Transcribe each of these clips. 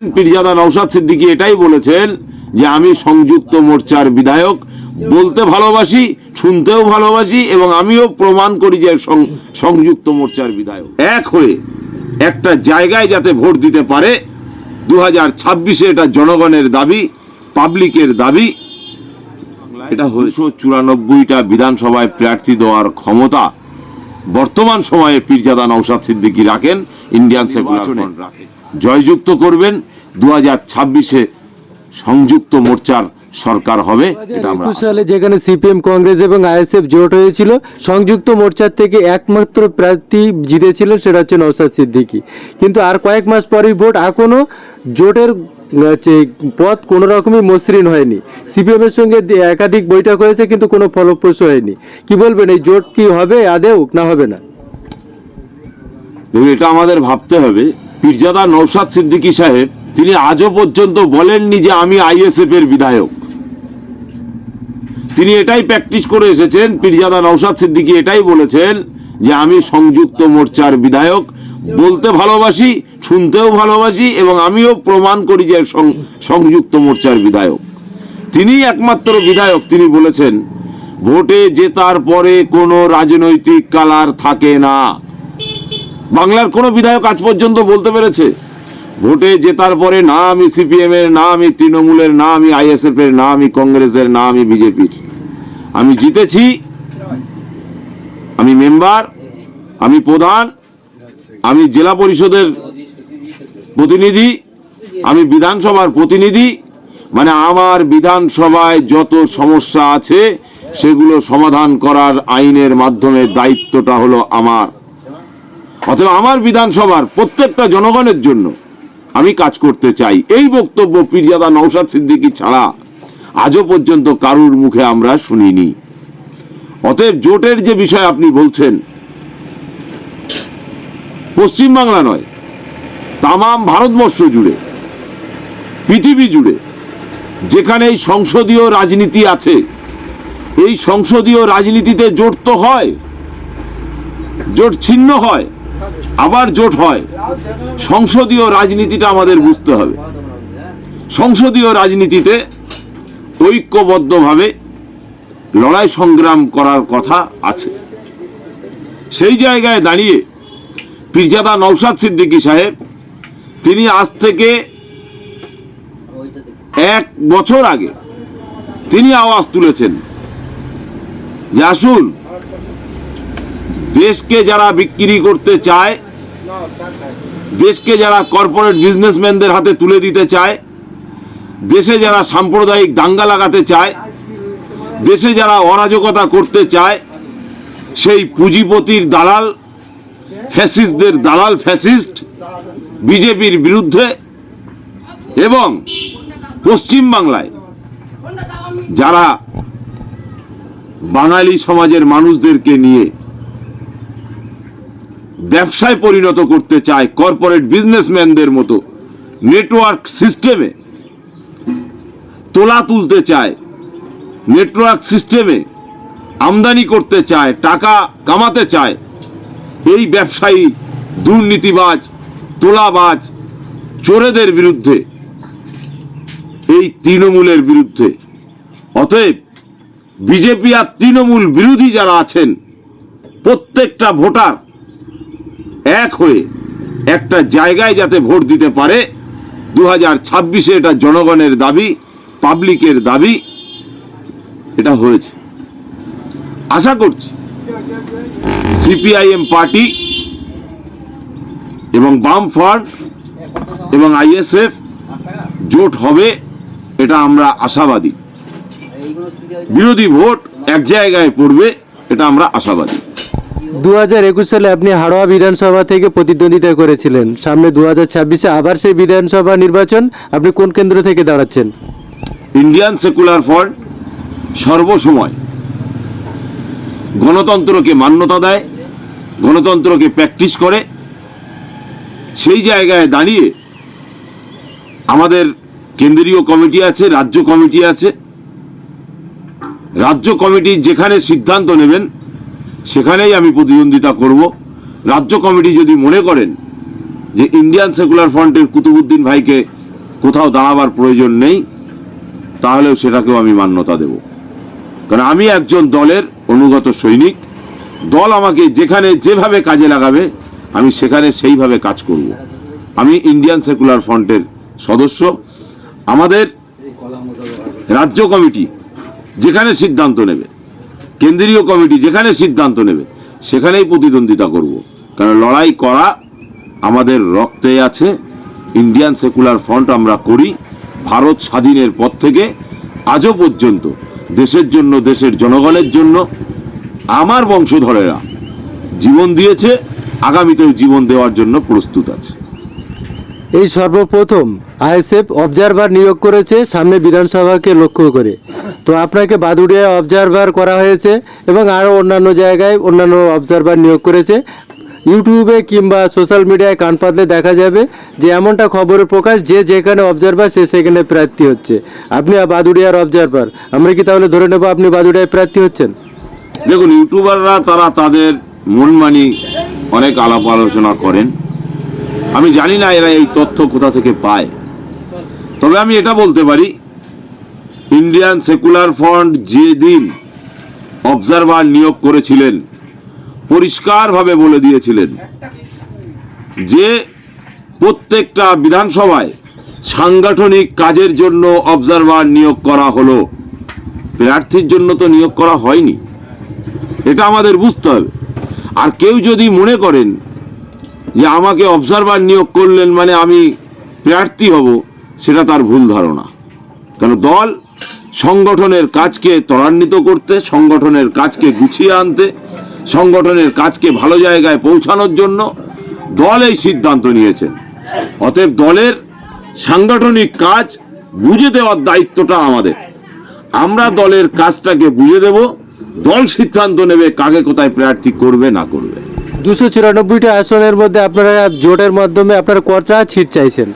পীরজাদা নওশাদ সিদ্দিকী এটাই বলেছেন যে আমি সংযুক্ত মোর্চার বিধায়ক, বলতে ভালোবাসি, শুনতেও ভালোবাসি এবং আমিও প্রমাণ করি যে সংযুক্ত মোর্চার বিধায়ক। এক হয়ে একটা জায়গায় যাতে ভোট দিতে পারে 2026-এ, এটা জনগণের দাবি, পাবলিকের দাবি। এটা 294টা বিধানসভায় প্রার্থী দেওয়ার ক্ষমতা বর্তমান সময়ে পীরজাদা নওশাদ সিদ্দিকী রাখেন, ইন্ডিয়ান সেকুলার ফ্রন্ট রাখেন। জয়যুক্ত করবেন, 2026-এ সংযুক্ত মোর্চার সরকার হবে। 2021 সালে যেখানে সিপিএম, কংগ্রেস এবং আইএসএফ জোট হয়েছিল, সংযুক্ত মোর্চার থেকে একমাত্র প্রার্থী জিতেছিলেন, সেটা হচ্ছে নওশাদ সিদ্দিকী। কিন্তু আর কয়েক মাস পরেই ভোট, এখনো জোটের পথ কোনো রকমই মসৃণ হয়নি। সিপিএম এর সঙ্গে একাধিক বৈঠক হয়েছে কিন্তু কোনো ফলপ্রসূ হয়নি। কি বলবেন, এই জোট কি হবে আদেও না হবে না? এটা আমাদের ভাবতে হবে। পীরজাদা নওশাদ সিদ্দিকী সাহেব তিনি আজও পর্যন্ত বলেননি যে আমি আইএসএফ এর বিধায়ক। তিনি এটাই প্র্যাকটিস করে এসেছেন। পীরজাদা নওশাদ সিদ্দিকী এটাই বলেছেন যে আমি সংযুক্ত মোর্চার বিধায়ক, বলতে ভালোবাসি, শুনতেও ভালোবাসি এবং আমিও প্রমাণ করি যে সংযুক্ত মোর্চার বিধায়ক। তিনি একমাত্র বিধায়ক, তিনি বলেছেন ভোটে জেতার পরে কোনো রাজনৈতিক কালার থাকে না। বাংলার কোনো বিধায়ক আজ পর্যন্ত বলতে পেরেছে ভোটে জেতার পরে না আমি সিপিএম এর, না আমি তৃণমূলের, না আমি আইএসএফ এর, না আমি কংগ্রেসের, না আমি বিজেপির, আমি জিতেছি, আমি মেম্বার, আমি প্রধান, আমি জেলা পরিষদের প্রতিনিধি, আমি বিধানসভার প্রতিনিধি, মানে আমার বিধানসভায় যত সমস্যা আছে সেগুলো সমাধান করার আইনের মাধ্যমে দায়িত্বটা হলো আমার। অথবা আমার বিধানসভার প্রত্যেকটা জনগণের জন্য আমি কাজ করতে চাই। এই বক্তব্য পীরজাদা নওশাদ সিদ্দিকী ছাড়া আজও পর্যন্ত কারুর মুখে আমরা শুনিনি। অতএব জোটের যে বিষয় আপনি বলছেন, পশ্চিমবাংলা নয়, তামাম ভারতবর্ষ জুড়ে, পৃথিবী জুড়ে যেখানে এই সংসদীয় রাজনীতি আছে, এই সংসদীয় রাজনীতিতে জোট তো হয়, জোট ছিন্ন হয়, আবার জোট হয়। সংসদীয় রাজনীতিটা আমাদের বুঝতে হবে। সংসদীয় রাজনীতিতে ঐক্যবদ্ধভাবে লড়াই সংগ্রাম করার কথা আছে। সেই জায়গায় দাঁড়িয়ে পীরজাদা নওশাদ সিদ্দিকী সাহেব তিনি আজ থেকে 1 বছর আগে তিনি আওয়াজ তুলেছেন যে আসুন, দেশকে যারা বিক্রি করতে চায়, দেশকে যারা কর্পোরেট বিজনেসম্যানদের হাতে তুলে দিতে চায়, দেশে যারা সাম্প্রদায়িক দাঙ্গা লাগাতে চায়, দেশে যারা অরাজকতা করতে চায়, সেই পুঁজিপতির দালাল, ফ্যাসিস্টদের দালাল, ফ্যাসিস্ট বিজেপির বিরুদ্ধে, এবং পশ্চিমবাংলায় যারা বাঙালি সমাজের মানুষদেরকে নিয়ে ব্যবসায় পরিণত করতে চায়, কর্পোরেট বিজনেসম্যানদের মতো নেটওয়ার্ক সিস্টেমে তোলা তুলতে চায়, নেটওয়ার্ক সিস্টেমে আমদানি করতে চায়, টাকা কামাতে চায়, এই ব্যবসায়ী, দুর্নীতিবাজ, তোলাবাজ, চোরেদের বিরুদ্ধে, এই তৃণমূলের বিরুদ্ধে। অতএব বিজেপি আর তৃণমূল বিরোধী যারা আছেন, প্রত্যেকটা ভোটার এক হয়ে একটা জায়গায় যাতে ভোট দিতে পারে 2026-এ, এটা জনগণের দাবি, পাবলিকের দাবি। এটা হয়েছে। আশা করছি সিপিআইএম পার্টি এবং বামফ্রন্ট এবং আইএসএফ জোট হবে, এটা আমরা আশাবাদী। বিরোধী ভোট এক জায়গায় পড়বে, এটা আমরা আশাবাদী। 2021 সালে আপনি হাড়োয়া বিধানসভা থেকে প্রতিদ্বন্দ্বিতা করেছিলেন। সামনে 2026-এ আবার সেই বিধানসভা নির্বাচন, আপনি কোন কেন্দ্র থেকে দাঁড়াচ্ছেন? ইন্ডিয়ান সেকুলার ফ্রন্ট সর্বসময় গণতন্ত্রকে মান্যতা দেয়, গণতন্ত্রকে প্র্যাকটিস করে। সেই জায়গায় দাঁড়িয়ে আমাদের কেন্দ্রীয় কমিটি আছে, রাজ্য কমিটি আছে। রাজ্য কমিটি যেখানে সিদ্ধান্ত নেবেন সেখানেই আমি প্রতিদ্বন্দ্বিতা করব। রাজ্য কমিটি যদি মনে করেন যে ইন্ডিয়ান সেকুলার ফ্রন্টের কুতুবুদ্দিন ভাইকে কোথাও দাঁড়াবার প্রয়োজন নেই, তাহলেও সেটাকেও আমি মান্যতা দেব। কারণ আমি একজন দলের অনুগত সৈনিক। দল আমাকে যেখানে যেভাবে কাজে লাগাবে আমি সেখানে সেইভাবে কাজ করব। আমি ইন্ডিয়ান সেকুলার ফ্রন্টের সদস্য। আমাদের রাজ্য কমিটি যেখানে সিদ্ধান্ত নেবে, কেন্দ্রীয় কমিটি যেখানে সিদ্ধান্ত নেবে, সেখানেই প্রতিদ্বন্দ্বিতা করব। কারণ লড়াই করা আমাদের রক্তে আছে। ইন্ডিয়ান সেকুলার ফ্রন্ট আমরা করি ভারত স্বাধীনের পর থেকে আজও পর্যন্ত দেশের জন্য, দেশের জনগণের জন্য আমার বংশধরেরা জীবন দিয়েছে, আগামীতেও জীবন দেওয়ার জন্য প্রস্তুত আছে। এই সর্বপ্রথম আইএসএফ অবজারভার নিয়োগ করেছে সামনে বিধানসভাকে লক্ষ্য করে। তো আপনাকে বাদুড়িয়া অবজারভার করা হয়েছে এবং আরও অন্যান্য জায়গায় অন্যান্য অবজারভার নিয়োগ করেছে। ইউটিউবে কিংবা সোশ্যাল মিডিয়ায় কান পাতলে দেখা যাবে যে এমনটা খবরের প্রকাশ যে যেখানে অবজারভার সে সেখানে প্রার্থী হচ্ছে। আপনি বাদুড়িয়ার অবজারভার, আমরা কি তাহলে ধরে নেব আপনি বাদুড়িয়ায় প্রার্থী হচ্ছেন? দেখুন, ইউটিউবাররা তারা তাদের মনমানি অনেক আলাপ আলোচনা করেন। আমি জানি না এরা এই তথ্য কোথা থেকে পায়। তবে আমি এটা বলতে পারি, ইন্ডিয়ান সেকুলার ফ্রন্ট যেদিন অবজারভার নিয়োগ করেছিলেন পরিষ্কারভাবে বলে দিয়েছিলেন যে প্রত্যেকটা বিধানসভায় সাংগঠনিক কাজের জন্য অবজারভার নিয়োগ করা হলো, প্রার্থীর জন্য তো নিয়োগ করা হয়নি। এটা আমাদের বুঝতে হবে। আর কেউ যদি মনে করেন যে আমাকে অবজারভার নিয়োগ করলেন মানে আমি প্রার্থী হব, সেটা তার ভুল ধারণা। কারণ দল সংগঠনের কাজকে ত্বরান্বিত করতে, সংগঠনের কাজকে গুছিয়ে আনতে, সংগঠনের কাজকে ভালো জায়গায় পৌঁছানোর জন্য দল এই সিদ্ধান্ত নিয়েছেন। অতএব দলের সাংগঠনিক কাজ বুঝে দেওয়ার দায়িত্বটা আমাদের। আমরা দলের কাজটাকে বুঝে দেব, দল সিদ্ধান্ত নেবে কাকে কোথায় প্রার্থী করবে না করবে। 294টা আসনের মধ্যে আপনারা জোটের মাধ্যমে আপনারা কতটা সিট চাইছেন?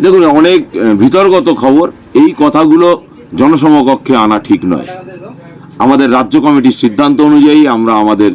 দেখুন, অনেক বিতর্কত খবর, এই কথাগুলো জনসমকক্ষে আনা ঠিক নয়। আমাদের রাজ্য কমিটির সিদ্ধান্ত অনুযায়ী আমরা আমাদের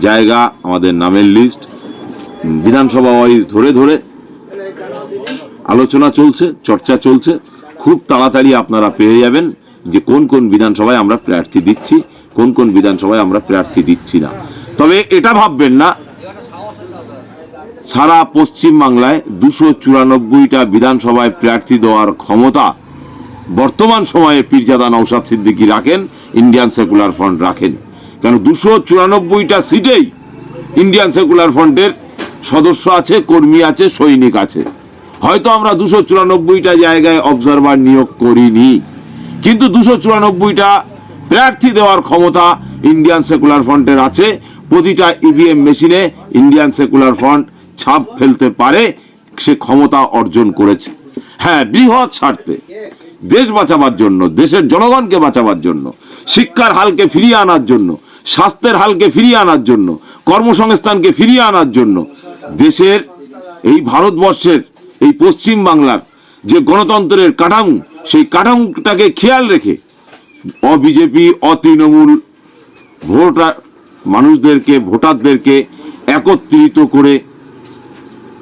জায়গা, আমাদের নামের লিস্ট বিধানসভা ওয়াইজ ধরে ধরে আলোচনা চলছে, চর্চা চলছে। খুব তাড়াতাড়ি আপনারা পেয়ে যাবেন যে কোন কোন বিধানসভায় আমরা প্রার্থী দিচ্ছি, কোন কোন বিধানসভায় আমরা প্রার্থী দিচ্ছি না। তবে এটা ভাববেন না সারা পশ্চিম বাংলায় 294টা বিধানসভায় প্রার্থী দেওয়ার ক্ষমতা বর্তমান সময়ে পীরজাদা নওশাদ সিদ্দিকী রাখেন, ইন্ডিয়ান সেকুলার ফ্রন্ট রাখেন। কেন 294টা সিটেই ইন্ডিয়ান সেকুলার ফ্রন্টের সদস্য আছে, কর্মী আছে, সৈনিক আছে। হয়তো আমরা 294টা জায়গায় অবজারভার নিয়োগ করিনি, কিন্তু 294টা প্রার্থী দেওয়ার ক্ষমতা ইন্ডিয়ান সেকুলার ফ্রন্টের আছে। প্রতিটা ইভিএম মেশিনে ইন্ডিয়ান সেকুলার ফ্রন্ট ছাপ ফেলতে পারে, সে ক্ষমতা অর্জন করেছে। হ্যাঁ, বৃহৎ স্বার্থে, দেশ বাঁচাবার জন্য, দেশের জনগণকে বাঁচাবার জন্য, শিক্ষার হালকে ফিরিয়ে আনার জন্য, স্বাস্থ্যের হালকে ফিরিয়ে আনার জন্য, কর্মসংস্থানকে ফিরিয়ে আনার জন্য, দেশের এই ভারতবর্ষের এই পশ্চিম বাংলার যে গণতন্ত্রের কাঠামো, সেই কাঠামোটাকে খেয়াল রেখে অবিজেপি, অতৃণমূল মানুষদেরকে, ভোটারদেরকে একত্রিত করে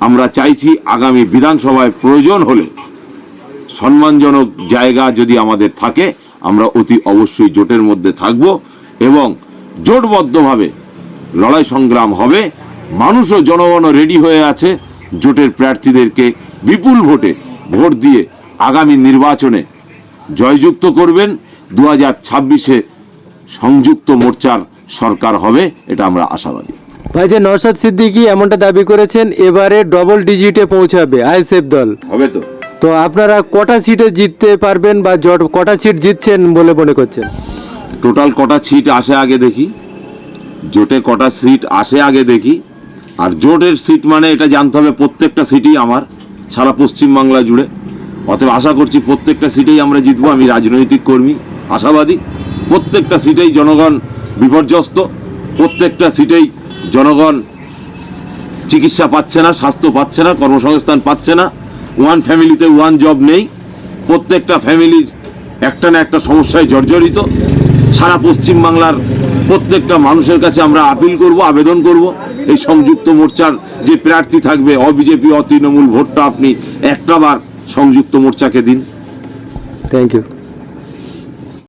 আমরা চাইছি আগামী বিধানসভায় প্রয়োজন হলে সম্মানজনক জায়গা যদি আমাদের থাকে আমরা অতি অবশ্যই জোটের মধ্যে থাকব এবং জোটবদ্ধভাবে লড়াই সংগ্রাম হবে। মানুষও, জনগণও রেডি হয়ে আছে জোটের প্রার্থীদেরকে বিপুল ভোটে ভোট দিয়ে আগামী নির্বাচনে জয়যুক্ত করবেন। 2026-এ সংযুক্ত মোর্চার সরকার হবে, এটা আমরা আশাবাদী। ভাই, যে নওশাদ সিদ্দিকী এমনটা দাবি করেছেন এবারে ডবল ডিজিটে পৌঁছাবে আইএসএফ দল, হবে তো? তো আপনারা কটা সিটে জিততে পারবেন বা জোট কটা সিট জিতছেন বলে মনে করছেন? টোটাল কটা সিট আসে আগে দেখি, জোটে কটা সিট আসে আগে দেখি। আর জোটের সিট মানে এটা জানতে হবে প্রত্যেকটা সিটই আমার সারা পশ্চিমবাংলা জুড়ে। অতএব আশা করছি প্রত্যেকটা সিটেই আমরা জিতবো। আমি রাজনৈতিক কর্মী, আশাবাদী। প্রত্যেকটা সিটেই জনগণ বিপর্যস্ত, প্রত্যেকটা সিটেই জনগণ চিকিৎসা পাচ্ছে না, স্বাস্থ্য পাচ্ছে না, কর্মসংস্থান পাচ্ছে না। ওয়ান ফ্যামিলিতে ওয়ান জব নেই, প্রত্যেকটা ফ্যামিলির একটা না একটা সমস্যায় জর্জরিত। সারা পশ্চিমবাংলার প্রত্যেকটা মানুষের কাছে আমরা আপিল করব, আবেদন করব, এই সংযুক্ত মোর্চার যে প্রার্থী থাকবে অবিজেপি, অতৃণমূল ভোটটা আপনি একটাবার সংযুক্ত মোর্চাকে দিন। Thank you.